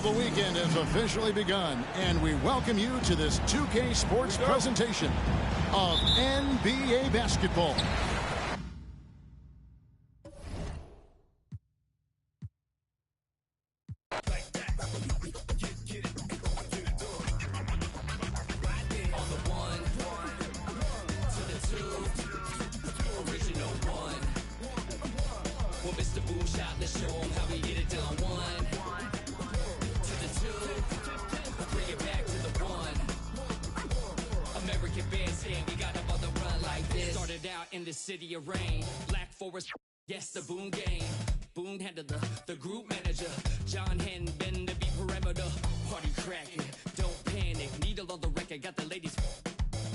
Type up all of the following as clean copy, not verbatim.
the weekend has officially begun, and we welcome you to this 2K Sports presentation of NBA basketball. In the city of rain, Black Forest, yes, the Boone game. Boone handled the group manager. John Henn, been to be perimeter. Party cracking, don't panic. Needle on the record, got the ladies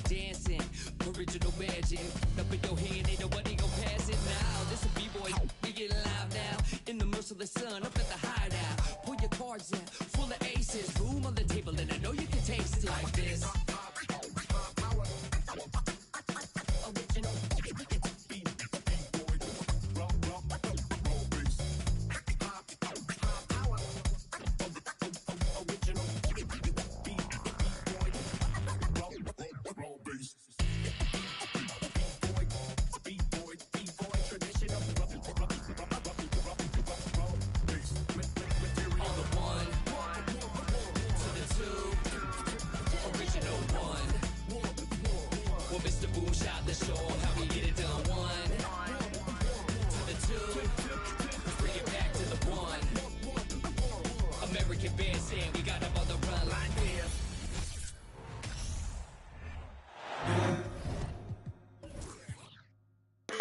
dancing. Original magic, up in your hand, ain't nobody gon' pass it now. This a B-boy, we get live now. In the merciless sun, up at the hideout. Pull your cards out, full of aces. Boom on the table, and I know you can taste it like this.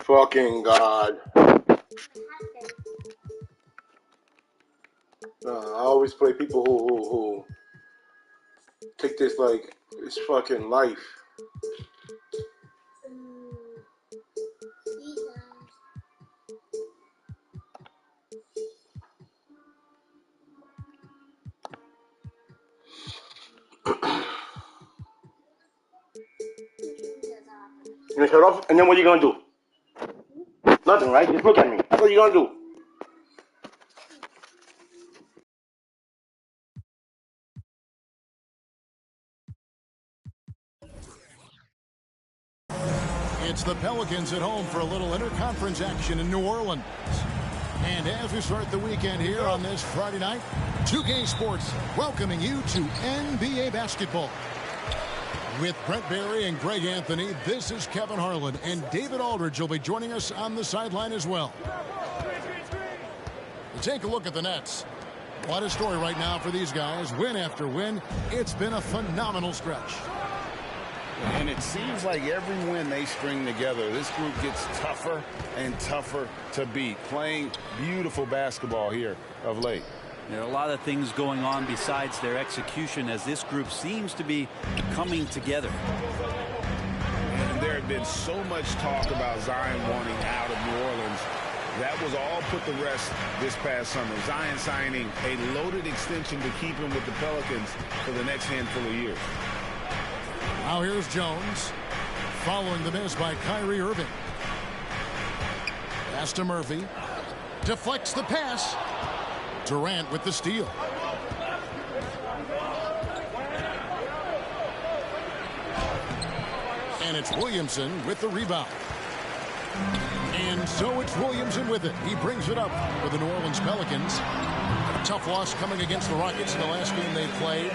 Fucking God. I always play people who take this like it's fucking life. You gonna shut off? And then what are you gonna do? Nothing, right? Just look at me. That's what you gonna do. It's the Pelicans at home for a little interconference action in New Orleans. And as we start the weekend here on this Friday night, 2K Sports welcoming you to NBA basketball. With Brent Barry and Greg Anthony, this is Kevin Harlan, and David Aldridge will be joining us on the sideline as well. Take a look at the Nets. What a story right now for these guys. Win after win. It's been a phenomenal stretch. And it seems like every win they string together, this group gets tougher and tougher to beat. Playing beautiful basketball here of late. There are a lot of things going on besides their execution as this group seems to be coming together. And there had been so much talk about Zion wanting out of New Orleans. That was all put to rest this past summer. Zion signing a loaded extension to keep him with the Pelicans for the next handful of years. Now here's Jones, following the miss by Kyrie Irving. Pass to Murphy. Deflects the pass. Durant with the steal. And it's Williamson with the rebound. And so it's Williamson with it. He brings it up for the New Orleans Pelicans. A tough loss coming against the Rockets in the last game they played.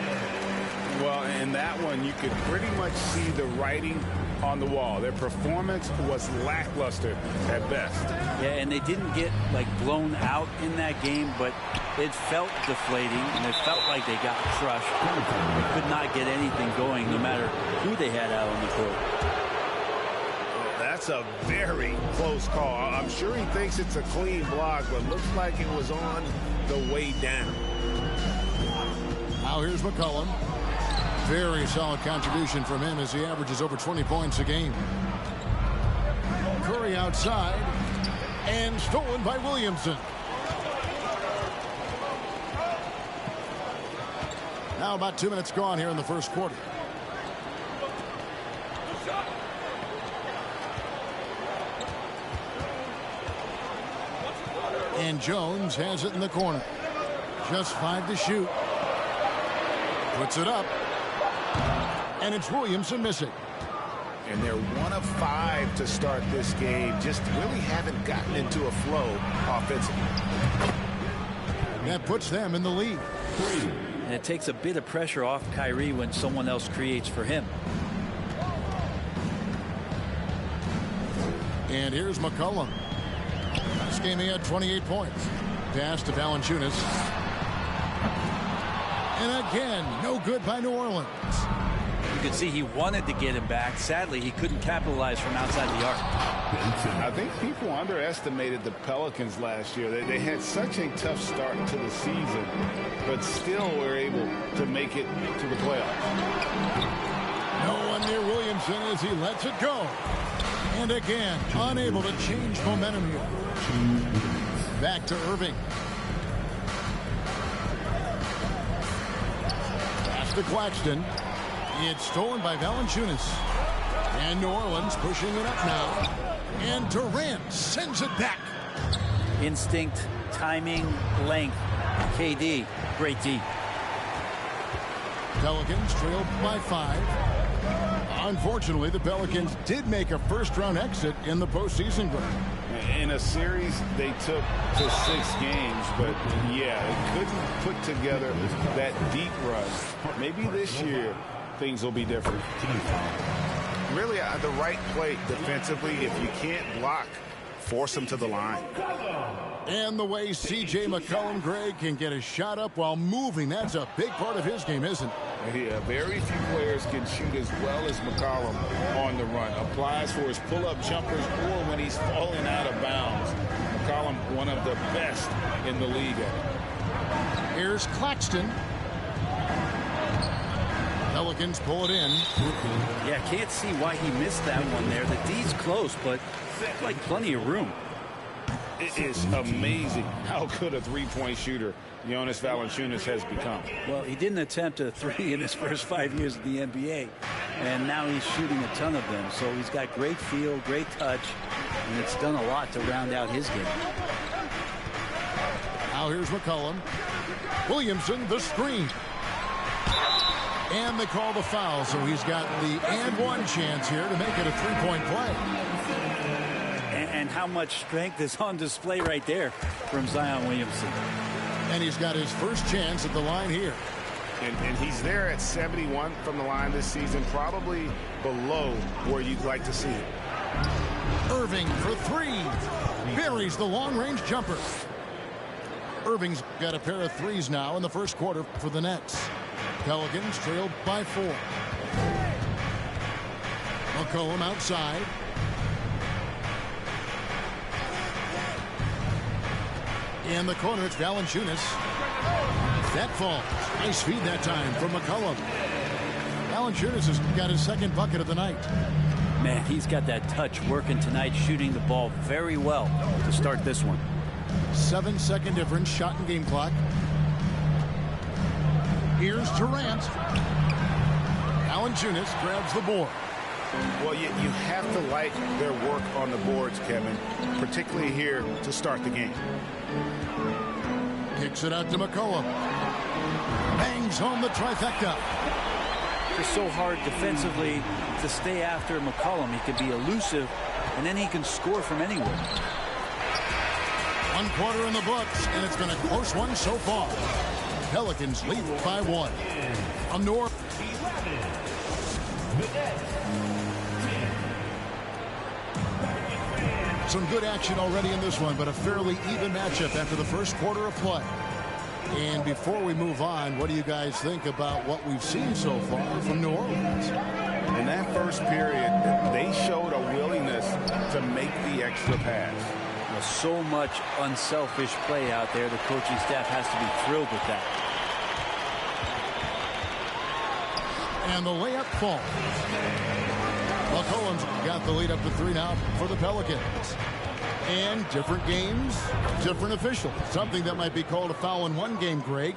Well, in that one, you could pretty much see the writing on the wall. Their performance was lackluster at best. Yeah, and they didn't get, like, blown out in that game, but it felt deflating, and it felt like they got crushed. They could not get anything going, no matter who they had out on the court. That's a very close call. I'm sure he thinks it's a clean block, but looks like it was on the way down. Now here's McCollum. Very solid contribution from him as he averages over 20 points a game. Curry outside and stolen by Williamson. Now about 2 minutes gone here in the first quarter. And Jones has it in the corner. Just 5 to shoot. Puts it up. And it's Williamson missing. And they're 1 of 5 to start this game. Just really haven't gotten into a flow offensively. That puts them in the lead. And it takes a bit of pressure off Kyrie when someone else creates for him. And here's McCollum. This game he had 28 points. Pass to Valanciunas. And again, no good by New Orleans. You could see he wanted to get him back. Sadly, he couldn't capitalize from outside the arc. I think people underestimated the Pelicans last year. They had such a tough start to the season, but still were able to make it to the playoffs. No one near Williamson as he lets it go. And again, unable to change momentum here. Back to Irving. Pass to Claxton. It's stolen by Valanciunas. And New Orleans pushing it up now. And Durant sends it back. Instinct, timing, length. KD, great D. Pelicans trailed by 5. Unfortunately, the Pelicans did make a first-round exit in the postseason. In a series they took to 6 games, but yeah, it couldn't put together that deep run. Maybe this year things will be different. Really, the right play defensively. If you can't block, force them to the line. And the way C.J. McCollum, Greg, can get a shot up while moving, that's a big part of his game, isn't it? Yeah, very few players can shoot as well as McCollum on the run. Applies for his pull-up jumpers or when he's falling out of bounds. McCollum, one of the best in the league at it. Here's Claxton. Pelicans pull it in. Yeah, can't see why he missed that one there. The D's close, but like plenty of room. It is amazing how good a three-point shooter Jonas Valanciunas has become. Well, he didn't attempt a 3 in his first 5 years in the NBA, and now he's shooting a ton of them. So he's got great feel, great touch, and it's done a lot to round out his game. Now here's McCollum. Williamson, the screen. And they call the foul, so he's got the and one chance here to make it a three-point play. And how much strength is on display right there from Zion Williamson. And he's got his first chance at the line here. And he's there at 71 from the line this season, probably below where you'd like to see it. Irving for 3. Buries the long-range jumper. Irving's got a pair of threes now in the first quarter for the Nets. Pelicans trailed by 4. McCollum outside. In the corner, it's Valanciunas. That falls. Nice feed that time from McCollum. Valanciunas has got his second bucket of the night. Man, he's got that touch working tonight, shooting the ball very well to start this one. 7-second difference, shot and game clock. Here's Durant. Valanciunas grabs the board. Well, you have to like their work on the boards, Kevin, particularly here to start the game. Kicks it out to McCollum. Bangs home the trifecta. It's so hard defensively to stay after McCollum. He can be elusive, and then he can score from anywhere. 1 quarter in the books, and it's been a close one so far. Pelicans lead by 1. On North. Some good action already in this one, but a fairly even matchup after the first quarter of play. And before we move on, what do you guys think about what we've seen so far from New Orleans? In that first period, they showed a willingness to make the extra pass. There's so much unselfish play out there. The coaching staff has to be thrilled with that. And the layup falls. McCollum's got the lead up to 3 now for the Pelicans. And different games, different officials. Something that might be called a foul in one game, Greg,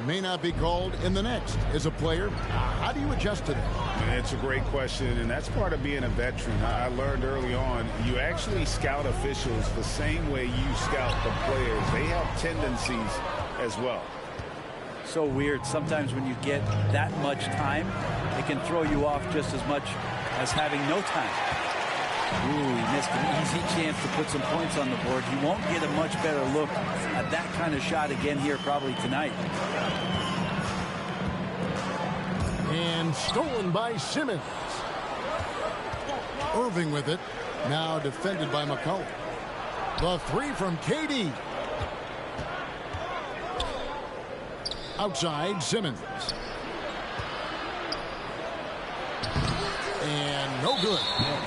may not be called in the next. As a player, how do you adjust to that? It's a great question, and that's part of being a veteran. I learned early on, you actually scout officials the same way you scout the players. They have tendencies as well. so weird. Sometimes when you get that much time, it can throw you off just as much as having no time. Ooh, he missed an easy chance to put some points on the board. He won't get a much better look at that kind of shot again here probably tonight. And stolen by Simmons. Irving with it. Now defended by McCullough. The three from KD. Outside, Simmons. And no good.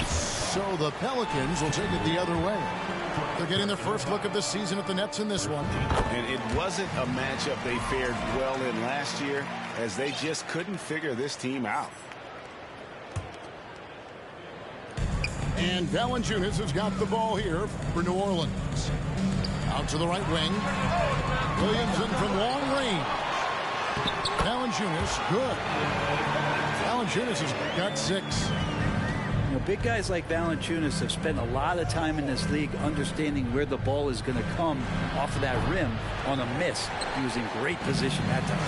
So the Pelicans will take it the other way. They're getting their first look of the season at the Nets in this one. And it wasn't a matchup they fared well in last year, as they just couldn't figure this team out. And Valanciunas has got the ball here for New Orleans. Out to the right wing. Williamson from long range. Valanciunas, good. Valanciunas has got 6. You know, big guys like Valanciunas have spent a lot of time in this league understanding where the ball is going to come off of that rim on a miss. He was in great position that time.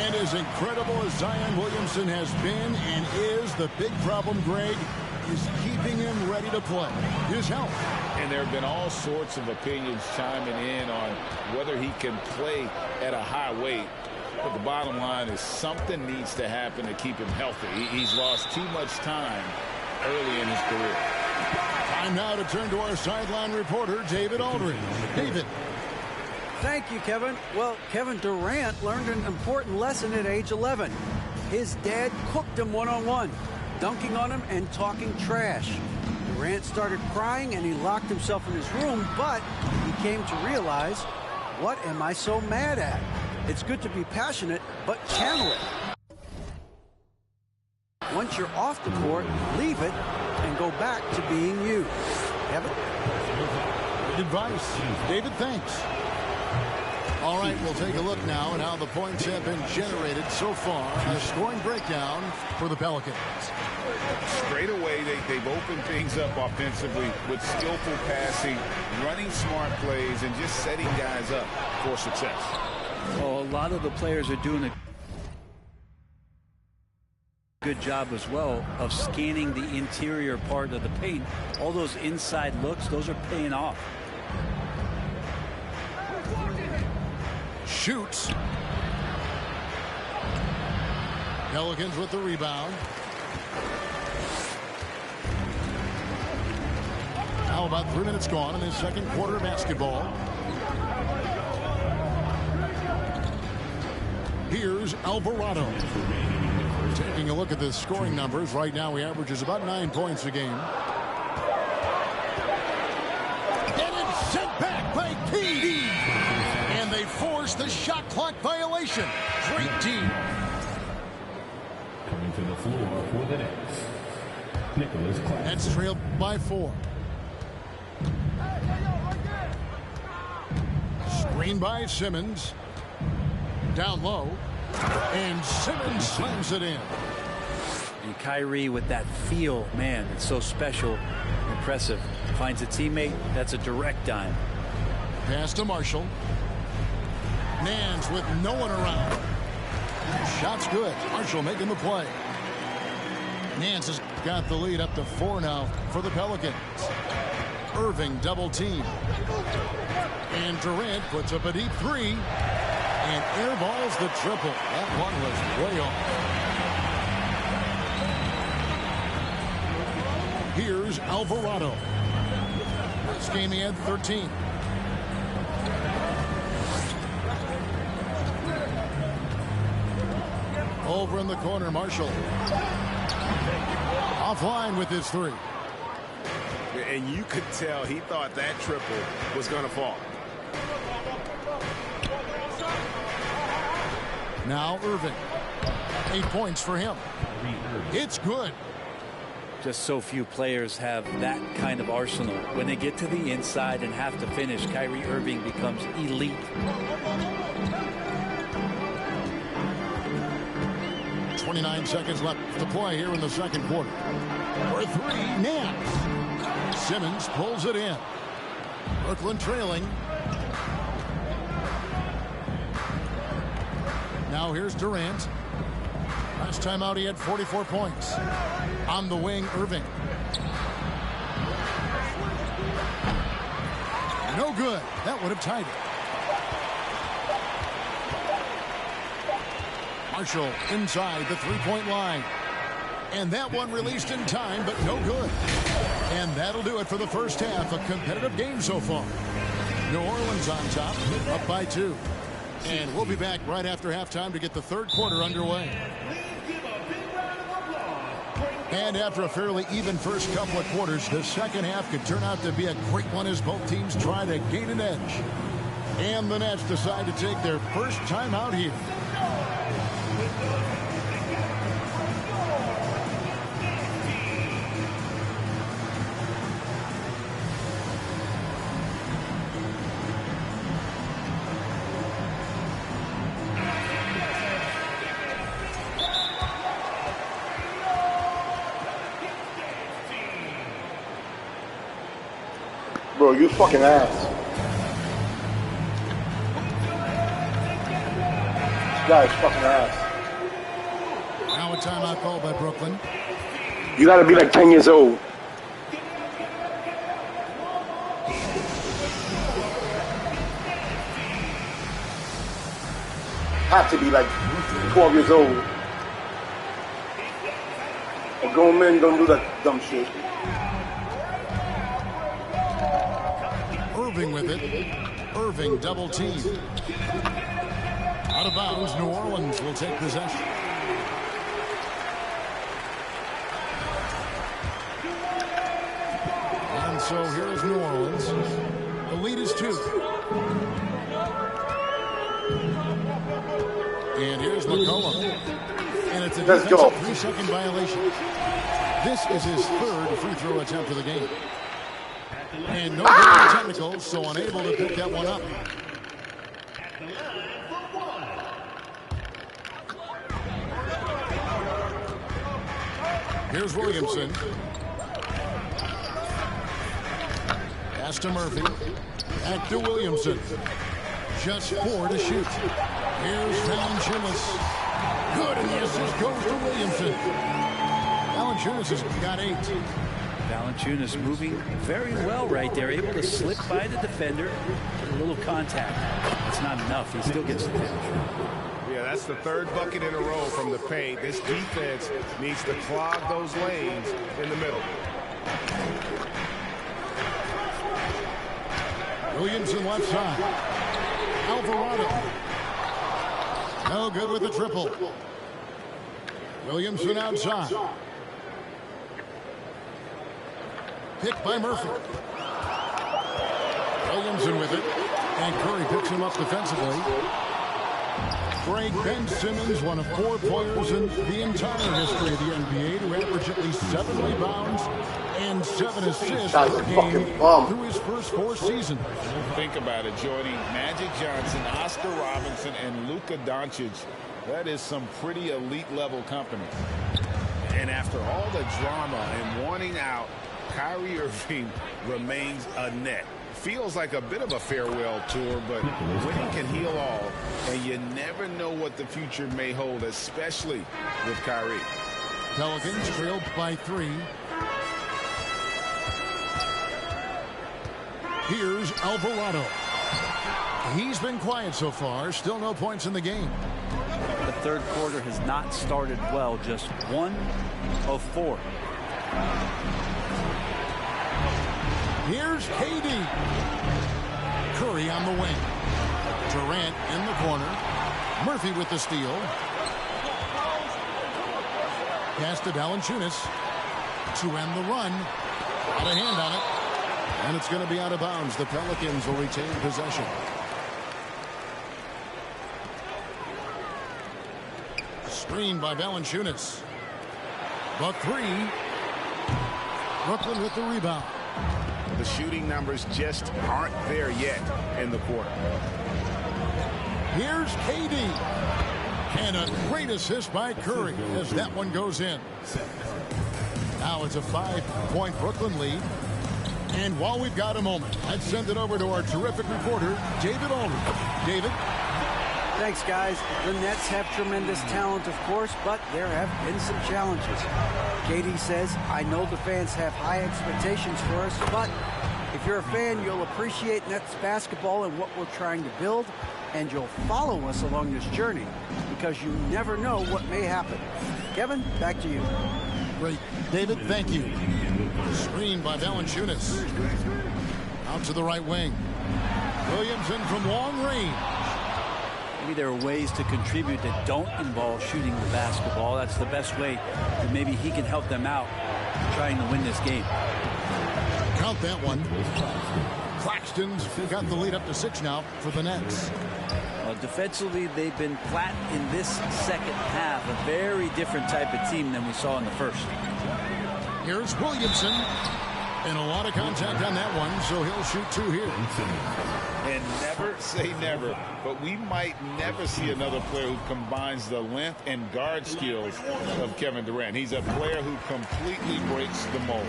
And as incredible as Zion Williamson has been and is, the big problem, Greg, is keeping him ready to play. His health. And there have been all sorts of opinions chiming in on whether he can play at a high weight. But the bottom line is something needs to happen to keep him healthy. He's lost too much time early in his career. Time now to turn to our sideline reporter, David Aldridge. David. Thank you, Kevin. Well, Kevin Durant learned an important lesson at age 11. His dad cooked him one-on-one, dunking on him and talking trash. Durant started crying and he locked himself in his room, but he came to realize, what am I so mad at? It's good to be passionate, but channel it. Once you're off the court, leave it and go back to being you. Kevin? Good advice. David, thanks. All right, we'll take a look now at how the points have been generated so far. A scoring breakdown for the Pelicans. Straight away, they've opened things up offensively with skillful passing, running smart plays, and just setting guys up for success. Well, a lot of the players are doing a good job as well of scanning the interior part of the paint. All those inside looks, those are paying off. Shoots. Pelicans with the rebound. Now about 3 minutes gone in his second quarter of basketball. Here's Alvarado. Taking a look at the scoring numbers. Right now he averages about 9 points a game. And it's sent back by KD. And they force the shot clock violation. Great team. Coming to the floor for the Nets, Nicholas Claxton. Nets trailed by 4. Screen by Simmons. Down low. And Simmons slams it in. And Kyrie with that feel, man, it's so special, impressive. Finds a teammate, that's a direct dime. Pass to Marshall. Nance with no one around. Shot's good. Marshall making the play. Nance has got the lead up to 4 now for the Pelicans. Irving double team. And Durant puts up a deep 3. And airballs the triple. That one was way off. Here's Alvarado. This game he had 13. Over in the corner, Marshall. Offline with his 3. And you could tell he thought that triple was going to fall. Now Irving. 8 points for him. It's good. Just so few players have that kind of arsenal. When they get to the inside and have to finish, Kyrie Irving becomes elite. 29 seconds left to play here in the second quarter. For 3, Nance. Simmons pulls it in. Brooklyn trailing. Now here's Durant. Last time out he had 44 points. On the wing, Irving. No good. That would have tied it. Marshall inside the three-point line. And that one released in time, but no good. And that'll do it for the first half. A competitive game so far. New Orleans on top, up by 2. And we'll be back right after halftime to get the third quarter underway. And after a fairly even first couple of quarters, the second half could turn out to be a great one as both teams try to gain an edge. And the Nets decide to take their first time out here. Bro, you fucking ass. This guy is fucking ass. Now a timeout called by Brooklyn. You gotta be like 10 years old. Have to be like 12 years old. A grown men don't do that dumb shit. Irving with it. Irving double team. Out of bounds, New Orleans will take possession. And so here's New Orleans. The lead is 2. And here's McCollum. And it's a defensive 3-second violation. This is his third free throw attempt of the game. And no technical, so unable to pick that one up. Here's Williamson. Pass to Murphy. Back to Williamson. Just 4 to shoot. Here's Valanciunas. Good, and the assist goes to Williamson. Valanciunas has got 8. Valanciunas moving very well right there, able to slip by the defender, get a little contact. It's not enough. He still gets the finish. Yeah, that's the third bucket in a row from the paint. This defense needs to clog those lanes in the middle. Williamson left side. Alvarado. No good with the triple. Williamson outside. Picked by Murphy. Williamson with it. And Curry picks him up defensively. Greg Ben Simmons, one of 4 players in the entire history of the NBA to average at least 7 rebounds and 7 assists per game through his first 4 seasons. Think about it, Jordy. Magic Johnson, Oscar Robinson, and Luka Doncic. That is some pretty elite level company. And after all the drama and wanting out, Kyrie Irving remains a net. Feels like a bit of a farewell tour, but winning can heal all, and you never know what the future may hold, especially with Kyrie. Pelicans trailed by 3. Here's Alvarado. He's been quiet so far. Still no points in the game. The third quarter has not started well. Just 1 of 4. Here's KD. Curry on the wing. Durant in the corner. Murphy with the steal. Pass to Valanciunas to end the run. Got a hand on it. And it's going to be out of bounds. The Pelicans will retain possession. Screen by Valanciunas. The 3. Brooklyn with the rebound. The shooting numbers just aren't there yet in the quarter. Here's KD. And a great assist by Curry as that one goes in. Now it's a 5-point Brooklyn lead. And while we've got a moment, let's send it over to our terrific reporter, David Aldridge. David? Thanks, guys. The Nets have tremendous talent, of course, but there have been some challenges. KD says, I know the fans have high expectations for us, but if you're a fan, you'll appreciate Nets basketball and what we're trying to build, and you'll follow us along this journey because you never know what may happen. Kevin, back to you. Great. David, thank you. Screen by Valanciunas. Out to the right wing. Williamson from long range. Maybe there are ways to contribute that don't involve shooting the basketball. That's the best way that maybe he can help them out trying to win this game. Count that one. Claxton's got the lead up to 6 now for the Nets. Defensively, they've been flat in this second half. A very different type of team than we saw in the first. Here's Williamson. And a lot of contact on that one, so he'll shoot 2 here. And never say never, but we might never see another player who combines the length and guard skills of Kevin Durant. He's a player who completely breaks the mold.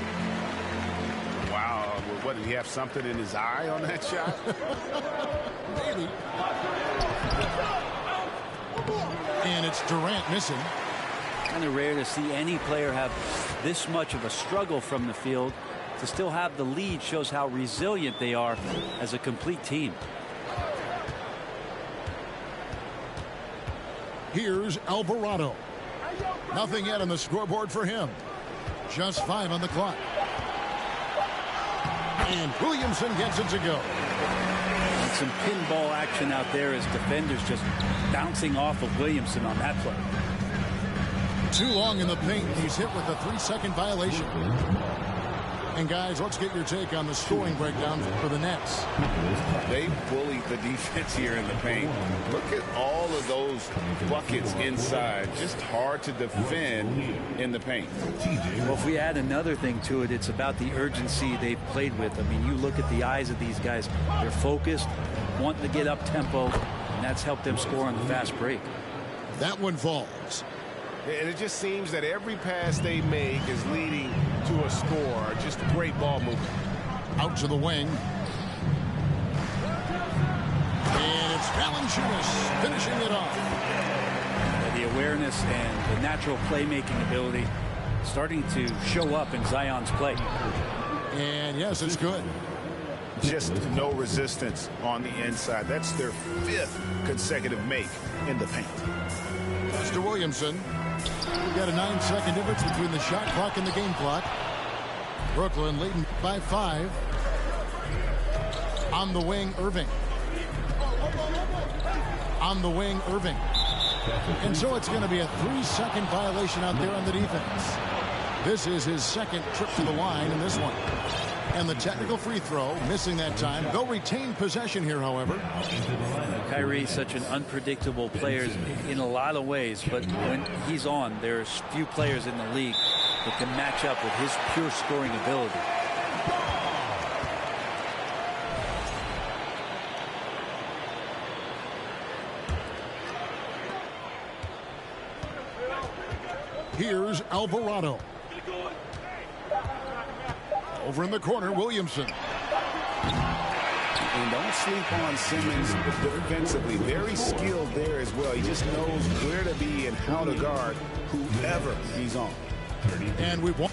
Wow, what, did he have something in his eye on that shot? Maybe. And it's Durant missing. Kind of rare to see any player have this much of a struggle from the field. To still have the lead shows how resilient they are as a complete team. Here's Alvarado. Nothing yet on the scoreboard for him. Just 5 on the clock. And Williamson gets it to go. And some pinball action out there as defenders just bouncing off of Williamson on that play. Too long in the paint. He's hit with a 3-second violation. And guys, let's get your take on the scoring breakdown for the Nets. They bullied the defense here in the paint. Look at all of those buckets inside. Just hard to defend in the paint. Well, if we add another thing to it, it's about the urgency they've played with. I mean, you look at the eyes of these guys. They're focused, wanting to get up tempo, and that's helped them score on the fast break. That one falls. And it just seems that every pass they make is leading to a score. Just great ball movement. Out to the wing. And it's Valanciunas finishing it off. The awareness and the natural playmaking ability starting to show up in Zion's play. And yes, it's good. Just no resistance on the inside. That's their 5th consecutive make in the paint. Mr. Williamson. We've got a 9-second difference between the shot clock and the game clock. Brooklyn leading by 5. On the wing, Irving. On the wing, Irving. And so it's going to be a 3-second violation out there on the defense. This is his 2nd trip to the line in this one. And the technical free throw, missing that time. They'll retain possession here, however. Kyrie, such an unpredictable player in a lot of ways, but when he's on, there's few players in the league that can match up with his pure scoring ability. Here's Alvarado. Over in the corner, Williamson. And don't sleep on Simmons defensively. Very skilled there as well. He just knows where to be and how to guard whoever he's on. And we've won.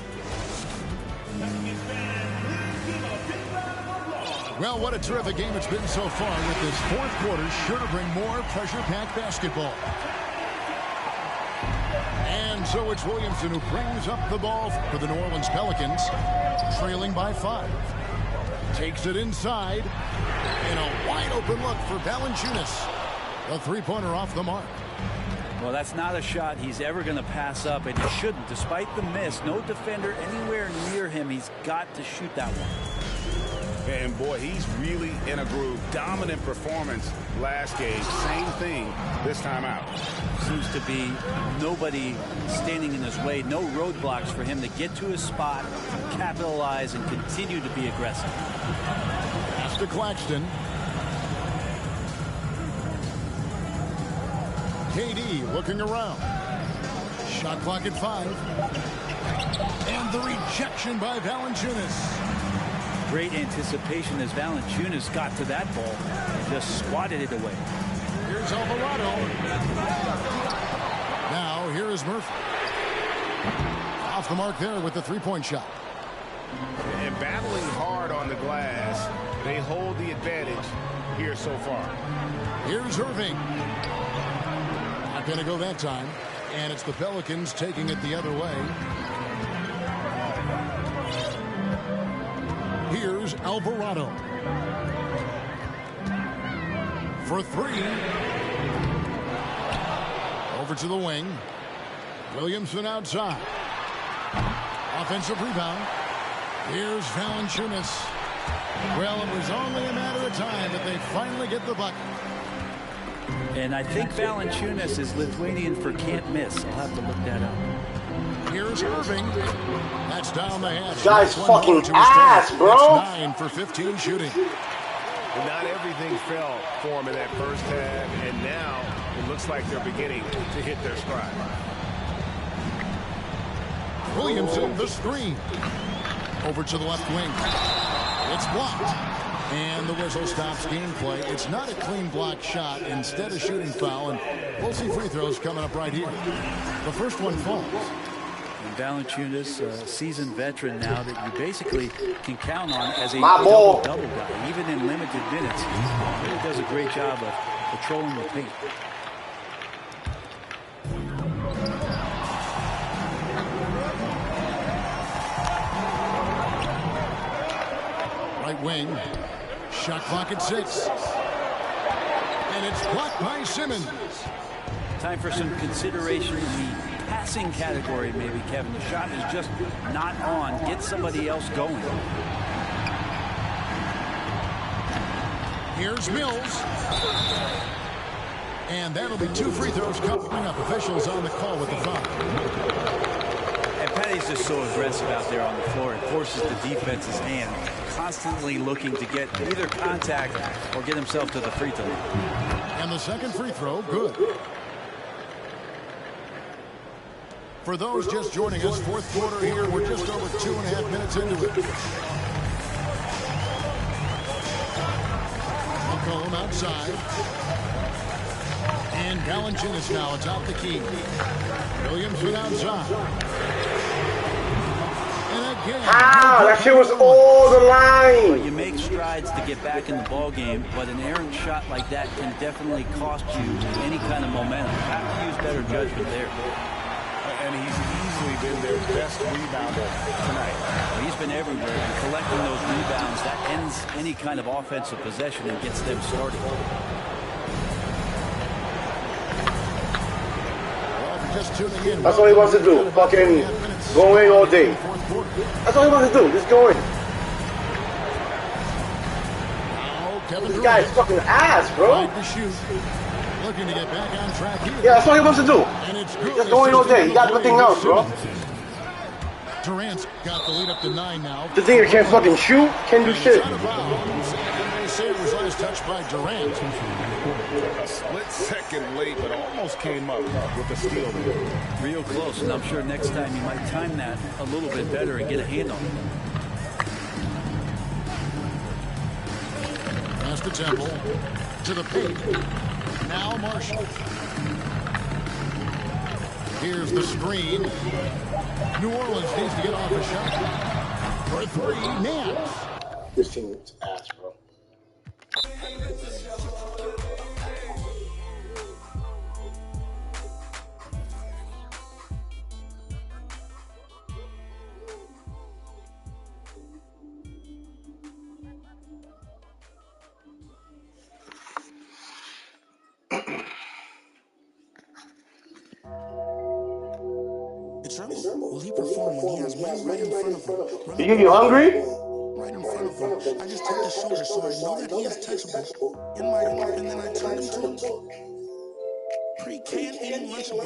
Well, what a terrific game it's been so far, with this 4th quarter sure to bring more pressure-packed basketball. And so it's Williamson who brings up the ball for the New Orleans Pelicans, trailing by 5. Takes it inside, and a wide-open look for Valanciunas. A 3-pointer off the mark. Well, that's not a shot he's ever going to pass up, and he shouldn't. Despite the miss, no defender anywhere near him. He's got to shoot that one. And boy, he's really in a groove. Dominant performance last game. Same thing this time out. Seems to be nobody standing in his way. No roadblocks for him to get to his spot, capitalize, and continue to be aggressive. Pass to Claxton. KD looking around. Shot clock at 5. And the rejection by Valanciunas. Great anticipation as Valanciunas got to that ball and just swatted it away. Here's Here's Alvarado. Now, here is Murphy. Off the mark there with the three-point shot. And battling hard on the glass, they hold the advantage here so far. Here's Irving. Not going to go that time. And it's the Pelicans taking it the other way. Here's Alvarado. For three. Over to the wing. Williamson outside. Offensive rebound. Here's Valanciunas. Well, it was only a matter of time that they finally get the bucket. And I think Valanciunas is Lithuanian for can't miss. I'll have to look that up. Here's Irving. That's down the hatch. Guy's fucking ass, bro. That's 9 for 15 shooting. But not everything fell for them in that first half, and now it looks like they're beginning to hit their stride. Williamson, the screen. Over to the left wing. It's blocked. And the whistle stops gameplay. It's not a clean block shot. Instead, a shooting foul. And we'll see free throws coming up right here. The first one falls. And Valanciunas, a seasoned veteran now that you basically can count on as a double-double guy. Even in limited minutes, he really does a great job of patrolling the paint. Right wing. Shot clock at 6. And it's blocked by Simmons. Time for some consideration in the passing category, maybe, Kevin. The shot is just not on. Get somebody else going. Here's Mills. And that'll be 2 free throws coming up. Officials on the call with the foul. And Patty's just so aggressive out there on the floor. It forces the defense's hand, constantly looking to get either contact or get himself to the free throw line. And the second free throw, good. For those just joining us, fourth quarter here. We're just over 2.5 minutes into it. McCollum outside. And Valanciunas now atop the key. Williamson outside. And again. Ah, that shit was all the line. Well, you make strides to get back in the ball game, but an errant shot like that can definitely cost you any kind of momentum. You have to use better judgment there. And he's easily been their best rebounder tonight. Well, he's been everywhere, and collecting those rebounds, that ends any kind of offensive possession and gets them started. Just tuning in. That's all he wants to do. Fucking go in all day. That's all he wants to do. Just go in. This guy's fucking ass, bro. Looking to get back on track here. Yeah, that's all he wants to do. Just go in all day. He got nothing else, bro. Durant's got the lead up to 9 now. The thing can't fucking shoot, can't do shit. They say it was last touched by Durant. A split second late, but almost came up with the steal. Real close, and I'm sure next time you might time that a little bit better and get a hand on it. Pass to Temple. To the paint. Now Marshall. Here's the screen. New Orleans needs to get off a shot. For 3, Nance. This team's ass, bro. Will he perform when he has money right in front of him? You hungry? Right in front of him. I just took his shoulder so I know that he is touchable in my group, and then I turned him to pre-K and eating Lunchables.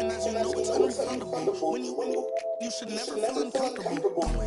And as you know, it's unrefundable. When you should never feel uncomfortable.